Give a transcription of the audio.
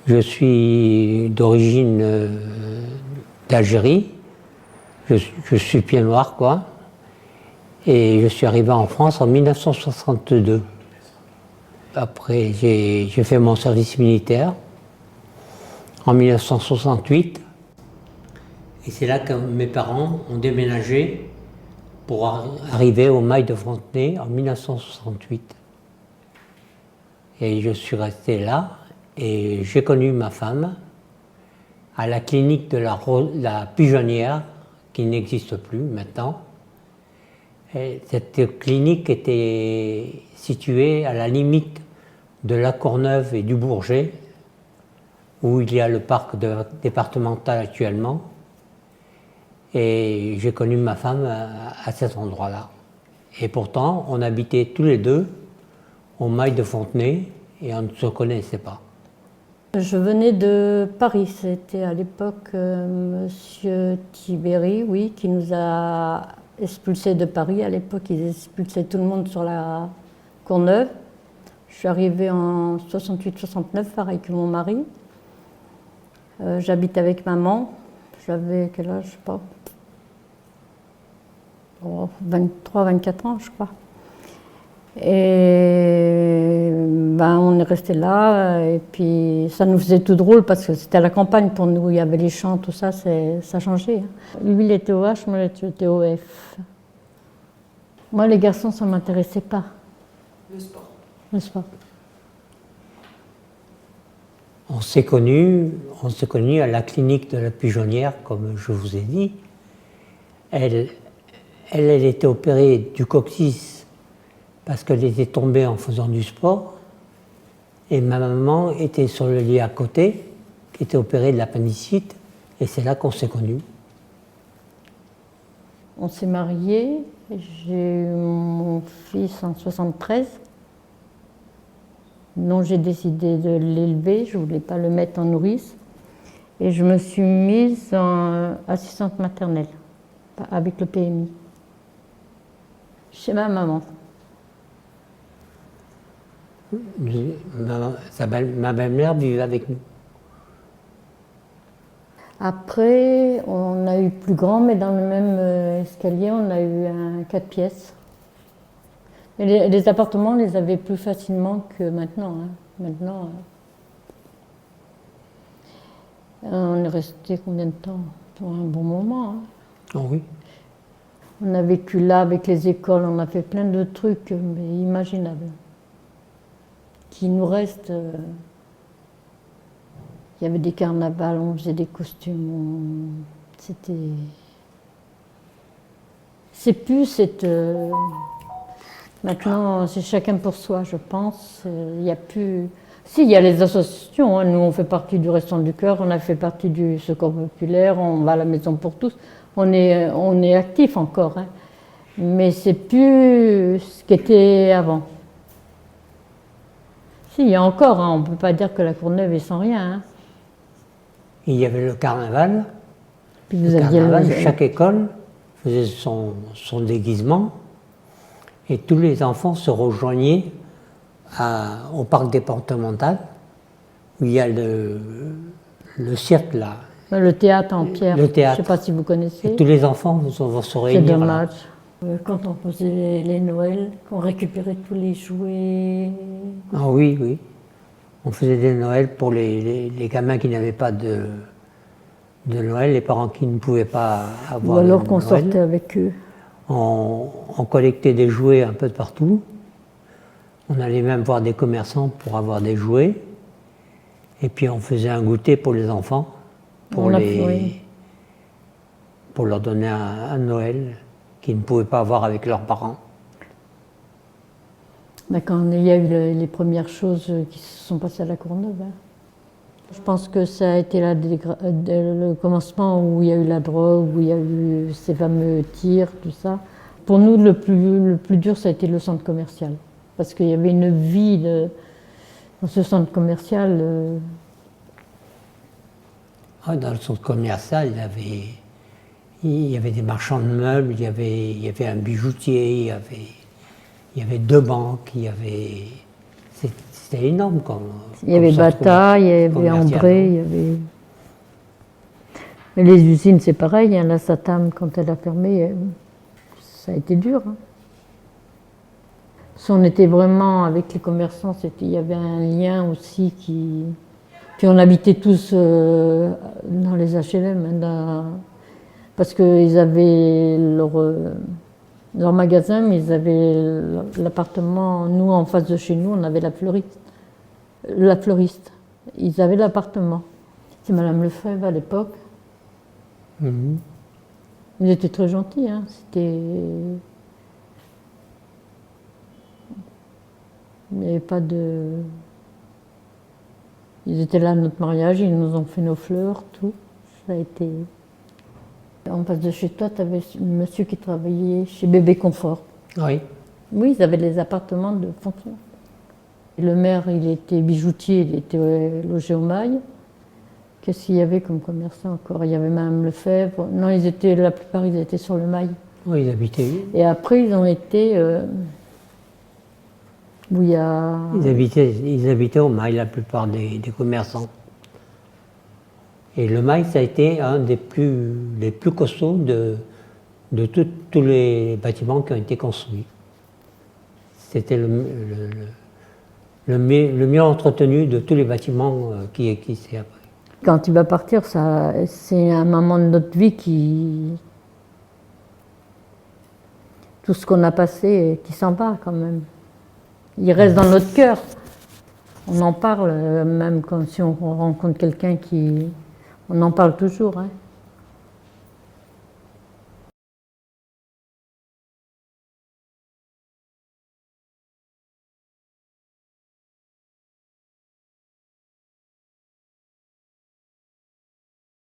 Je suis d'origine d'Algérie. Je suis pied noir, quoi. Et je suis arrivé en France en 1962. Après, j'ai fait mon service militaire en 1968. Et c'est là que mes parents ont déménagé pour arriver au Mail de Fontenay en 1968. Et je suis resté là et j'ai connu ma femme à la clinique de la Pigeonnière, qui n'existe plus maintenant. Et cette clinique était située à la limite de La Courneuve et du Bourget, où il y a le parc départemental actuellement. Et j'ai connu ma femme à cet endroit-là. Et pourtant, on habitait tous les deux au Mail de Fontenay et on ne se connaissait pas. Je venais de Paris, c'était à l'époque Monsieur Tibéri, oui, qui nous a expulsés de Paris. À l'époque, ils expulsaient tout le monde sur la Courneuve. Je suis arrivée en 68-69, pareil que mon mari. J'habite avec maman. J'avais quel âge, je sais pas. 23-24 ans, je crois. Et on est resté là, et puis ça nous faisait tout drôle parce que c'était à la campagne pour nous, il y avait les champs, tout ça, ça changeait. Lui, il était au H, moi, j'étais au F. Moi, les garçons, ça ne m'intéressait pas. Le sport. Le sport. On s'est connus à la clinique de la Pigeonnière, comme je vous ai dit. Elle était opérée du coccyx parce qu'elle était tombée en faisant du sport. Et ma maman était sur le lit à côté, qui était opérée de l'appendicite, et c'est là qu'on s'est connus. On s'est mariés, j'ai eu mon fils en 73, dont j'ai décidé de l'élever, je ne voulais pas le mettre en nourrice. Et je me suis mise en assistante maternelle, avec le PMI, chez ma maman. Ma belle-mère vivait avec nous. Après, on a eu plus grand, mais dans le même escalier, on a eu un 4 pièces. Mais les appartements, on les avait plus facilement que maintenant. Maintenant, on est resté combien de temps? Pour un bon moment. Oh oui. On a vécu là avec les écoles, on a fait plein de trucs mais imaginables. Qui nous reste. Il y avait des carnavals, on faisait des costumes. C'était. C'est plus cette. Maintenant, c'est chacun pour soi, je pense. Il n'y a plus. Si, il y a les associations. Hein. Nous, on fait partie du Restant du Cœur, on a fait partie du Secours populaire, on va à la Maison pour tous. On est actifs encore. Hein. Mais c'est plus ce qu'était avant. Si, il y a encore, hein. On ne peut pas dire que la Courneuve est sans rien. Hein. Il y avait le carnaval. Puis vous aviez chaque école faisait son déguisement et tous les enfants se rejoignaient au parc départemental où il y a le cirque là. Le théâtre en pierre. Le théâtre. Je ne sais pas si vous connaissez. Et tous les enfants vont se réunir. C'est dommage. Quand on faisait les Noëls, qu'on récupérait tous les jouets. Ah oui, oui. On faisait des Noëls pour les gamins qui n'avaient pas de Noël, les parents qui ne pouvaient pas avoir. Ou alors qu'on sortait avec eux. On collectait des jouets un peu de partout. On allait même voir des commerçants pour avoir des jouets. Et puis on faisait un goûter pour les enfants, pour leur donner un Noël qu'ils ne pouvaient pas avoir avec leurs parents. Quand il y a eu les premières choses qui se sont passées à la Courneuve. Hein. Je pense que ça a été le commencement où il y a eu la drogue, où il y a eu ces fameux tirs, tout ça. Pour nous, le plus dur, ça a été le centre commercial. Parce qu'il y avait une vie dans ce centre commercial. Dans le centre commercial, il y avait des marchands de meubles, il y avait un bijoutier, il y avait 2 banques, c'était énorme. Il y avait Bata, il y avait commercial. André, il y avait... Mais les usines, c'est pareil, hein, la Satam, quand elle a fermé, ça a été dur. Hein. Si on était vraiment avec les commerçants, il y avait un lien aussi qui... Puis on habitait tous dans les HLM, hein, parce qu'ils avaient leur magasin, mais ils avaient l'appartement. Nous, en face de chez nous, on avait la fleuriste. Ils avaient l'appartement. C'est Madame Lefebvre à l'époque. Mhm. Ils étaient très gentils. Hein. C'était... Il n'y avait pas de... Ils étaient là à notre mariage, ils nous ont fait nos fleurs, tout. Ça a été... En face de chez toi, tu avais un monsieur qui travaillait chez Bébé Confort. Oui. Oui, ils avaient des appartements de fonction. Et le maire, il était bijoutier, il était logé au Mail. Qu'est-ce qu'il y avait comme commerçant encore? Il y avait Madame Lefebvre. Non, la plupart, ils étaient sur le Mail. Oui, ils habitaient. Et après, ils ont été... où il y a... Ils habitaient au Mail, la plupart des commerçants. Et le Mail, ça a été un des plus costauds de tous les bâtiments qui ont été construits. C'était le mieux entretenu de tous les bâtiments qui existaient après. Quand il va partir, c'est un moment de notre vie qui... Tout ce qu'on a passé, qui s'en va quand même. Il reste dans notre cœur. On en parle, même si on rencontre quelqu'un qui... On en parle toujours. Hein.